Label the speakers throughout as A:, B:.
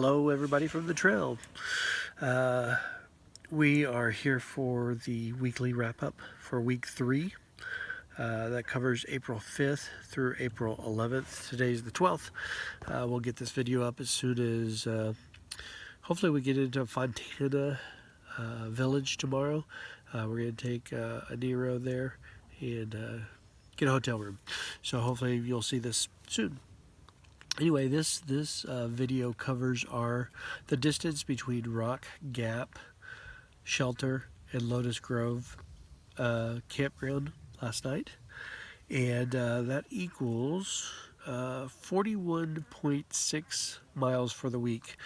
A: Hello everybody from the trail. We are here for the weekly wrap-up for week 3. That covers April 5th through April 11th. Today's the 12th. We'll get this video up as soon as hopefully we get into Fontana Village tomorrow. We're going to take a Nero there and get a hotel room. So hopefully you'll see this soon. Anyway, this video covers the distance between Rock Gap Shelter and Lotus Grove campground last night, and that equals 41.6 miles for the week.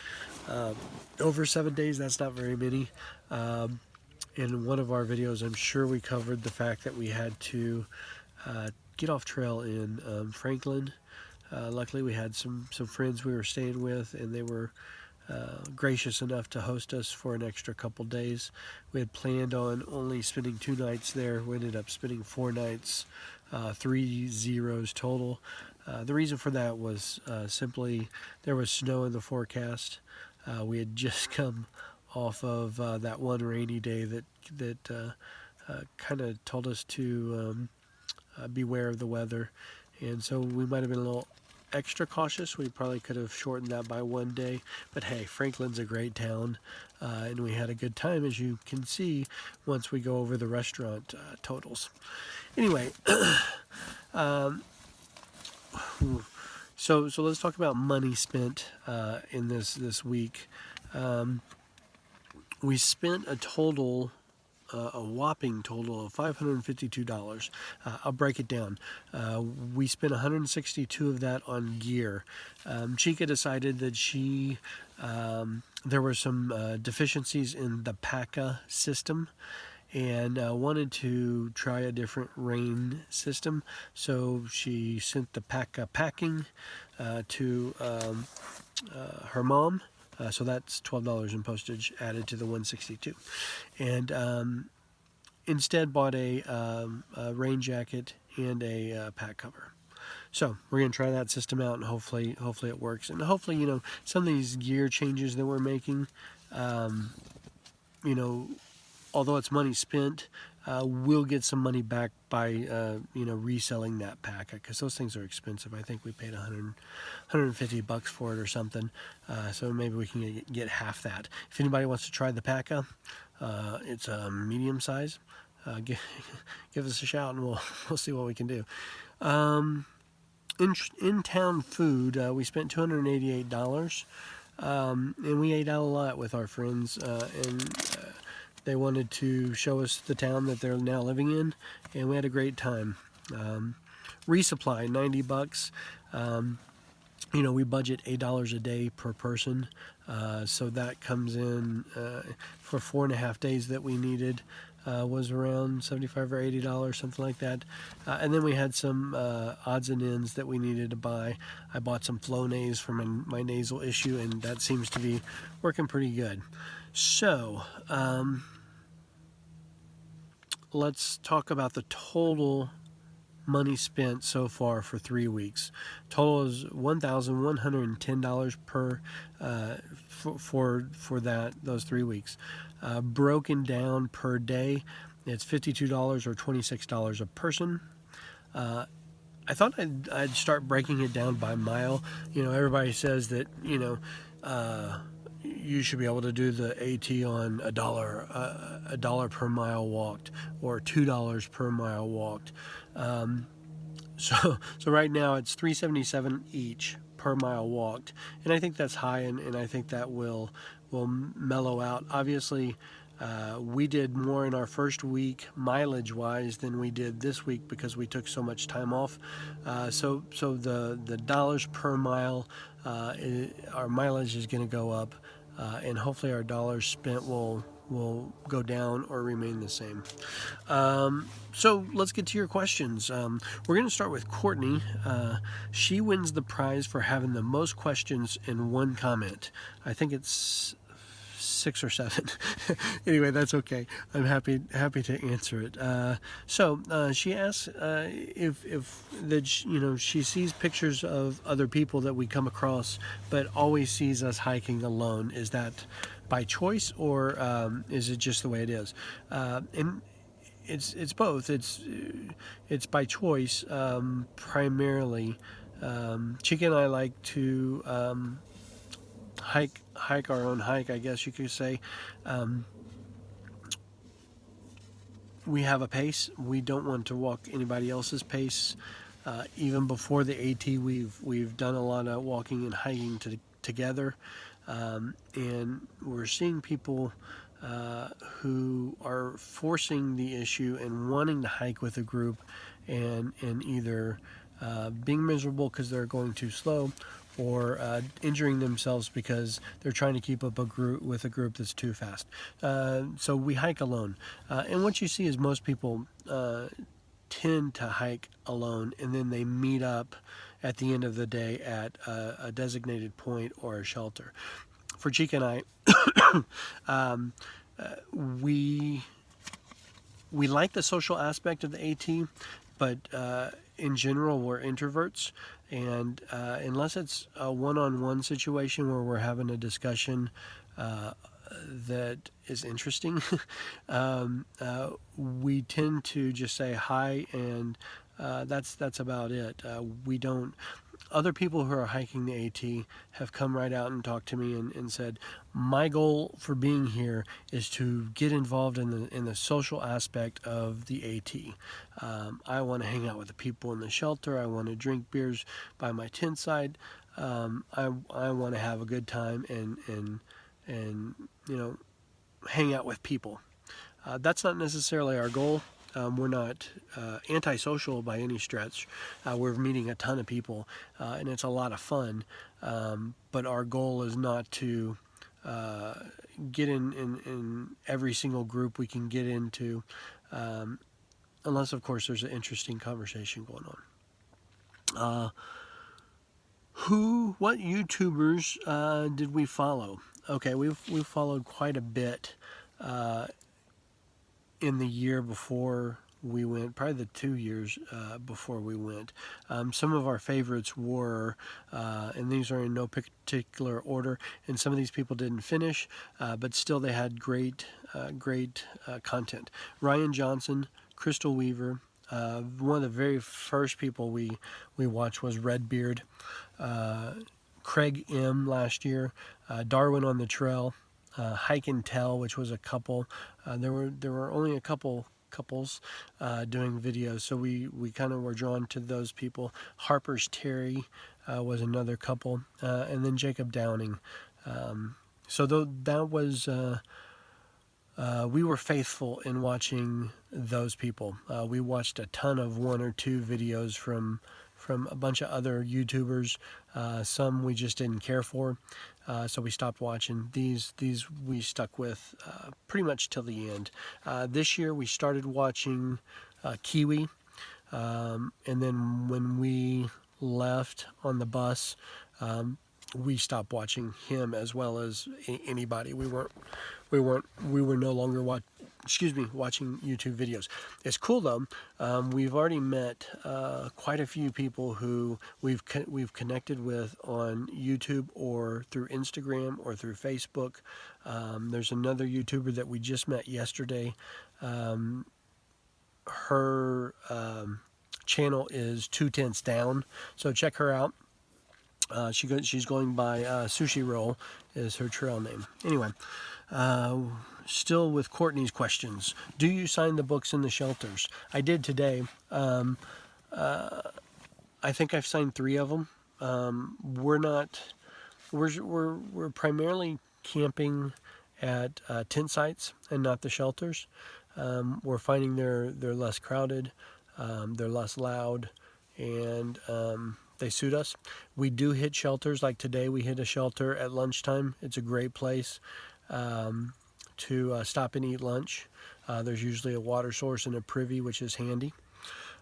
A: Over 7 days, that's not very many. In one of our videos, I'm sure we covered the fact that we had to get off trail in Franklin. Luckily, we had some friends we were staying with, and they were gracious enough to host us for an extra couple days. We had planned on only spending 2 nights there. We ended up spending 4 nights, 3 zeros total. The reason for that was simply there was snow in the forecast. We had just come off of that one rainy day that kind of told us to beware of the weather. And so we might have been a little extra cautious. We probably could have shortened that by 1 day, but hey, Franklin's a great town, and we had a good time, as you can see once we go over the restaurant totals. Anyway, so let's talk about money spent in this week. We spent a whopping total of $552. I'll break it down. We spent $162 of that on gear. Chica decided that there were some deficiencies in the PACA system and wanted to try a different rain system. So she sent the PACA packing to her mom. So that's $12 in postage added to the $162, and instead bought a rain jacket and a pack cover. So we're gonna try that system out, and hopefully it works. And hopefully, some of these gear changes that we're making, although it's money spent, we'll get some money back by reselling that pack, because those things are expensive. I think we paid $150 for it or something, so maybe we can get half that. If anybody wants to try the PACA, it's a medium size. Give us a shout and we'll see what we can do. In-town food, we spent $288, and we ate out a lot with our friends, and they wanted to show us the town that they're now living in, and we had a great time. Resupply, $90. We budget $8 a day per person, so that comes in for 4.5 days that we needed. Was around $75 or $80, something like that. And then we had some odds and ends that we needed to buy. I bought some Flonase for my nasal issue, and that seems to be working pretty good. So let's talk about the total money spent so far for 3 weeks. Total is $1,110 per for those 3 weeks. Broken down per day, it's $52 or $26 a person. I thought I'd start breaking it down by mile. Everybody says that you should be able to do the AT on a dollar per mile walked, or $2 per mile walked. So right now it's $3.77 each per mile walked, and I think that's high, and I think that will mellow out. Obviously, we did more in our first week mileage wise than we did this week because we took so much time off. So the dollars per mile, our mileage is going to go up, and hopefully our dollars spent will go down or remain the same. So let's get to your questions. We're going to start with Courtney. She wins the prize for having the most questions in one comment. I think it's 6 or 7. Anyway, that's okay. I'm happy to answer it. She asks if that she sees pictures of other people that we come across, but always sees us hiking alone. Is that by choice, or is it just the way it is? And it's both. It's by choice, primarily. Chica and I like to hike our own hike, I guess you could say. Um, we have a pace. We don't want to walk anybody else's pace. Even before the AT, we've done a lot of walking and hiking together, and we're seeing people who are forcing the issue and wanting to hike with a group, and either being miserable because they're going too slow, or injuring themselves because they're trying to keep up with a group that's too fast. So we hike alone, and what you see is most people tend to hike alone, and then they meet up at the end of the day at a designated point or a shelter. For Chica and I, we like the social aspect of the AT, but in general we're introverts, and unless it's a one-on-one situation where we're having a discussion that is interesting, we tend to just say hi, and that's about it. We don't. Other people who are hiking the AT have come right out and talked to me and said, my goal for being here is to get involved in the social aspect of the AT. I want to hang out with the people in the shelter. I want to drink beers by my tent side. I want to have a good time and hang out with people. That's not necessarily our goal. We're not antisocial by any stretch. We're meeting a ton of people, and it's a lot of fun. But our goal is not to get in every single group we can get into, unless, of course, there's an interesting conversation going on. What YouTubers did we follow? Okay, we've followed quite a bit in the year before we went, probably the 2 years before we went. Some of our favorites were, and these are in no particular order, and some of these people didn't finish, but still they had great content. Ryan Johnson, Crystal Weaver, one of the very first people we watched was Redbeard, Craig M. last year, Darwin on the Trail, Hike and Tell, which was a couple. There were only a couples doing videos, so we kind of were drawn to those people. Harper's Terry was another couple, and then Jacob Downing. So that was we were faithful in watching those people. We watched a ton of 1 or 2 videos from a bunch of other YouTubers. Some we just didn't care for, so we stopped watching. These we stuck with pretty much till the end. This year we started watching Kiwi, and then when we left on the bus, we stopped watching him as well as anybody. We were no longer watching YouTube videos. It's cool though. We've already met quite a few people who we've connected with on YouTube or through Instagram or through Facebook. There's another YouTuber that we just met yesterday. Her channel is 2 Tenths Down, so check her out. She's going by Sushi Roll is her trail name. Anyway, still with Courtney's questions. Do you sign the books in the shelters? I did today. I think I've signed 3 of them. We're primarily camping at tent sites and not the shelters. We're finding they're less crowded, they're less loud, and they suit us. We do hit shelters. Like today, we hit a shelter at lunchtime. It's a great place to stop and eat lunch. There's usually a water source and a privy, which is handy.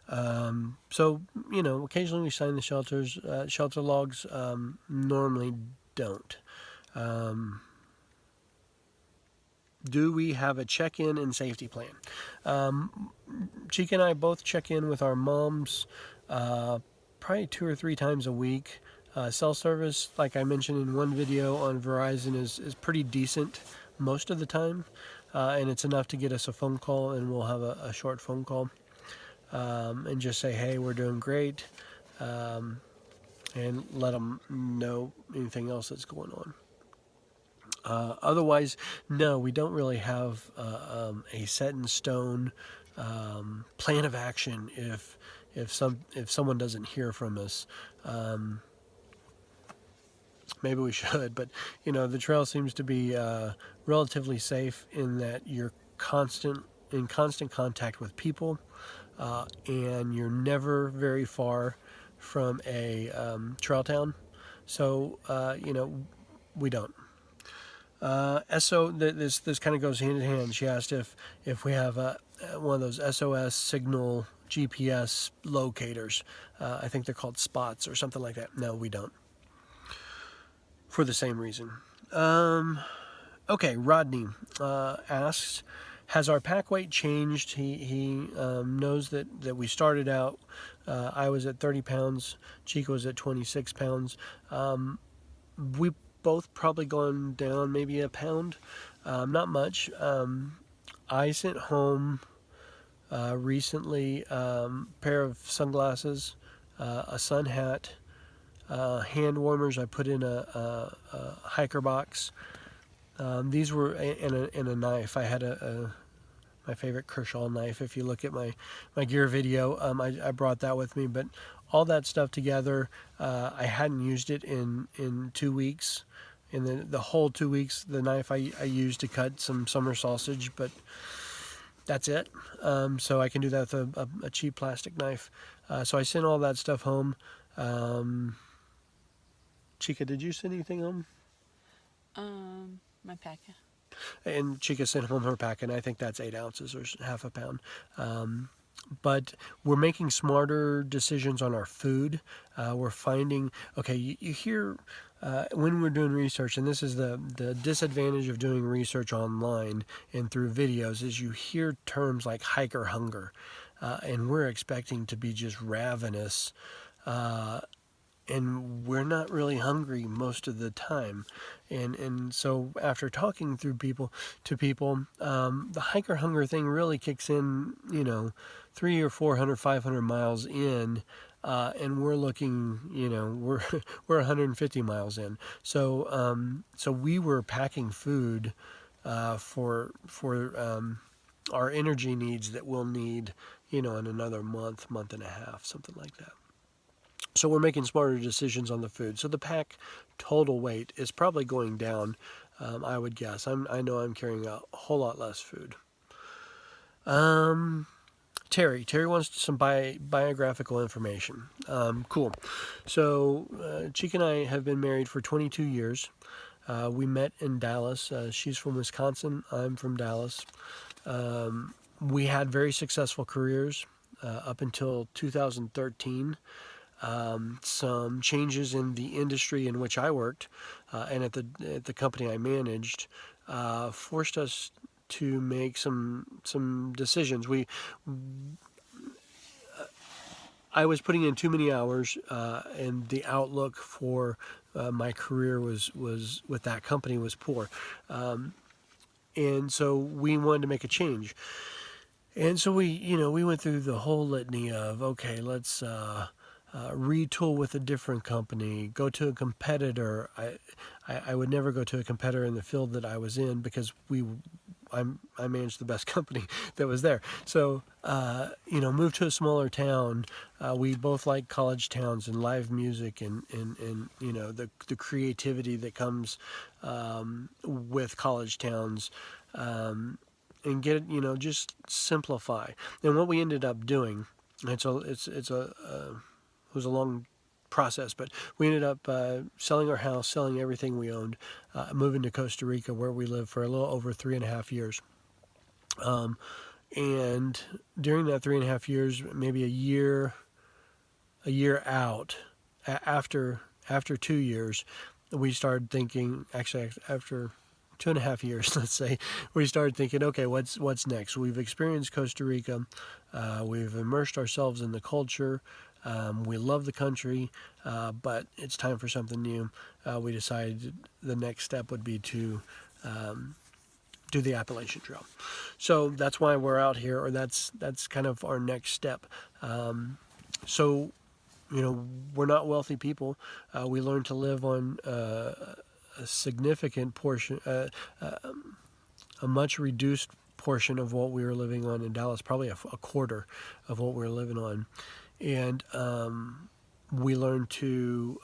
A: So, occasionally we sign the shelters. Shelter logs normally don't. do we have a check-in and safety plan? Chica and I both check in with our moms probably 2 or 3 times a week. Cell service, like I mentioned in one video on Verizon, is pretty decent most of the time, and it's enough to get us a phone call, and we'll have a short phone call and just say, hey, we're doing great, and let them know anything else that's going on. Otherwise, no, we don't really have a set in stone plan of action if someone doesn't hear from us. Maybe we should, but the trail seems to be relatively safe in that you're in constant contact with people, and you're never very far from a trail town. So we don't. This kind of goes hand in hand. She asked if we have one of those SOS signal GPS locators. I think they're called spots or something like that. No, we don't. For the same reason. Okay, Rodney asks, has our pack weight changed? He knows that we started out, I was at 30 pounds, Chico was at 26 pounds. We both probably gone down maybe a pound, not much. I sent home recently pair of sunglasses, a sun hat, hand warmers I put in a hiker box. These were in a knife. I had my favorite Kershaw knife. If you look at my gear video, I brought that with me. But all that stuff together, I hadn't used it in 2 weeks. In the whole 2 weeks, the knife I used to cut some summer sausage, but that's it. So I can do that with a cheap plastic knife. So I sent all that stuff home. Chica, did you send anything home?
B: My pack.
A: And Chica sent home her pack, and I think that's 8 ounces or half a pound. But we're making smarter decisions on our food. We're finding, okay, you hear when we're doing research, and this is the disadvantage of doing research online and through videos, is you hear terms like hiker hunger, and we're expecting to be just ravenous. And we're not really hungry most of the time, and so after talking to people, the hiker hunger thing really kicks in, 300 or 400, 500 miles in, and we're looking, we're 150 miles in. So we were packing food for our energy needs that we'll need, in another month and a half, something like that. So we're making smarter decisions on the food. So the pack total weight is probably going down, I would guess. I know I'm carrying a whole lot less food. Terry wants some biographical information. Cool. So Chica and I have been married for 22 years. We met in Dallas. She's from Wisconsin. I'm from Dallas. We had very successful careers up until 2013. Some changes in the industry in which I worked and at the company I managed forced us to make some decisions. I was putting in too many hours, and the outlook for my career was with that company was poor, and so we wanted to make a change. And so we went through the whole litany of, okay, let's retool with a different company, go to a competitor. I would never go to a competitor in the field that I was in because I managed the best company that was there. So, moved to a smaller town. We both like college towns and live music and the creativity that comes with college towns. And get it, just simplify. And what we ended up doing, it was a long process, but we ended up selling our house, selling everything we owned, moving to Costa Rica, where we lived for a little over 3.5 years. And during that 3.5 years, maybe a year out, after 2 years, we started thinking. Actually, after 2.5 years, let's say, we started thinking, okay, what's next? We've experienced Costa Rica, we've immersed ourselves in the culture, we love the country, but it's time for something new. We decided the next step would be to do the Appalachian Trail. So that's why we're out here, or that's kind of our next step. So, we're not wealthy people. We learned to live on a significant portion, a much reduced portion of what we were living on in Dallas, probably a quarter of what we were living on. And we learned to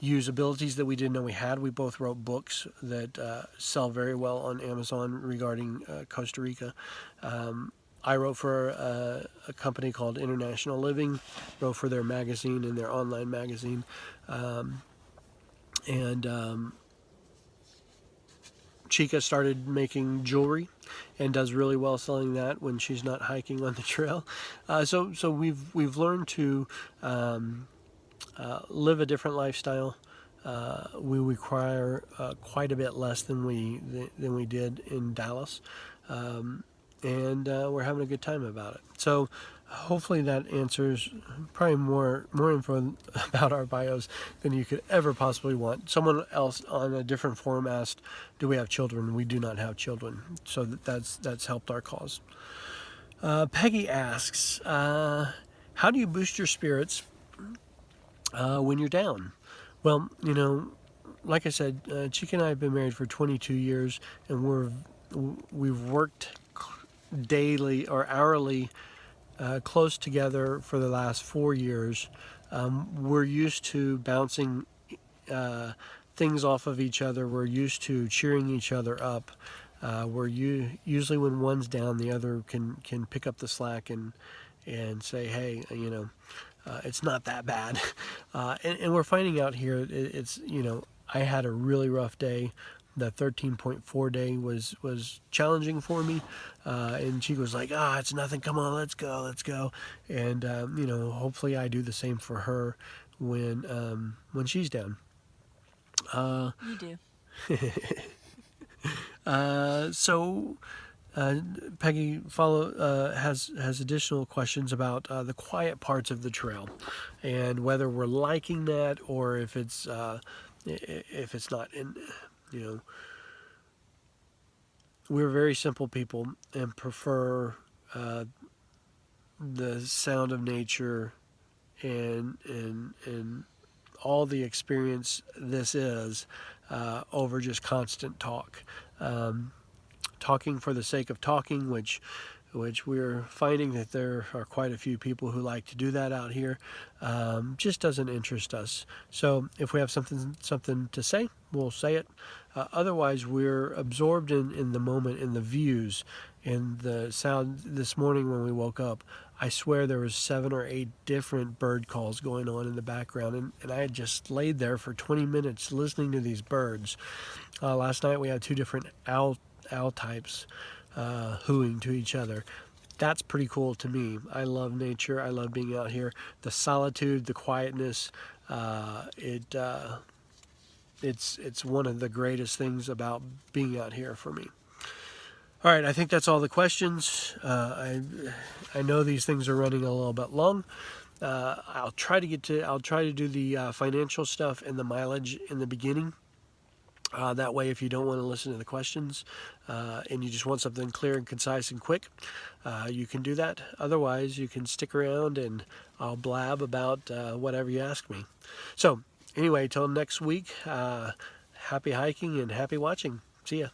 A: use abilities that we didn't know we had. We both wrote books that sell very well on Amazon regarding Costa Rica. I wrote for a company called International Living, wrote for their magazine and their online magazine. Chica started making jewelry and does really well selling that when she's not hiking on the trail. So we've learned to live a different lifestyle. We require quite a bit less than we did in Dallas, and we're having a good time about it. So hopefully that answers probably more info about our bios than you could ever possibly want. Someone else on a different forum asked, do we have children? We do not have children, so that's helped our cause. Peggy asks, how do you boost your spirits when you're down? Well, like I said, Chica and I have been married for 22 years, and we've worked daily or hourly close together for the last 4 years. We're used to bouncing things off of each other. We're used to cheering each other up. Usually when one's down, the other can pick up the slack and say, hey, it's not that bad. And we're finding out here, it's, I had a really rough day. The 13.4 day was challenging for me, and she was like, it's nothing, come on, let's go. And hopefully I do the same for her when she's down.
B: You do.
A: So Peggy has additional questions about the quiet parts of the trail, and whether we're liking that or if it's not. And we're very simple people and prefer the sound of nature and all the experience this is over just constant talk. Talking for the sake of talking, which we're finding that there are quite a few people who like to do that out here, just doesn't interest us. So if we have something to say, we'll say it. Otherwise, we're absorbed in the moment, in the views, in the sound. This morning when we woke up, I swear there was 7 or 8 different bird calls going on in the background, and I had just laid there for 20 minutes listening to these birds. Last night we had 2 different owl types hooing to each other. That's pretty cool to me. I love nature. I love being out here. The solitude, the quietness, it's one of the greatest things about being out here for me. All right, I think that's all the questions. I know these things are running a little bit long. I'll try to do the financial stuff and the mileage in the beginning. That way, if you don't want to listen to the questions and you just want something clear and concise and quick, you can do that. Otherwise, you can stick around and I'll blab about whatever you ask me. So anyway, till next week, happy hiking and happy watching. See ya.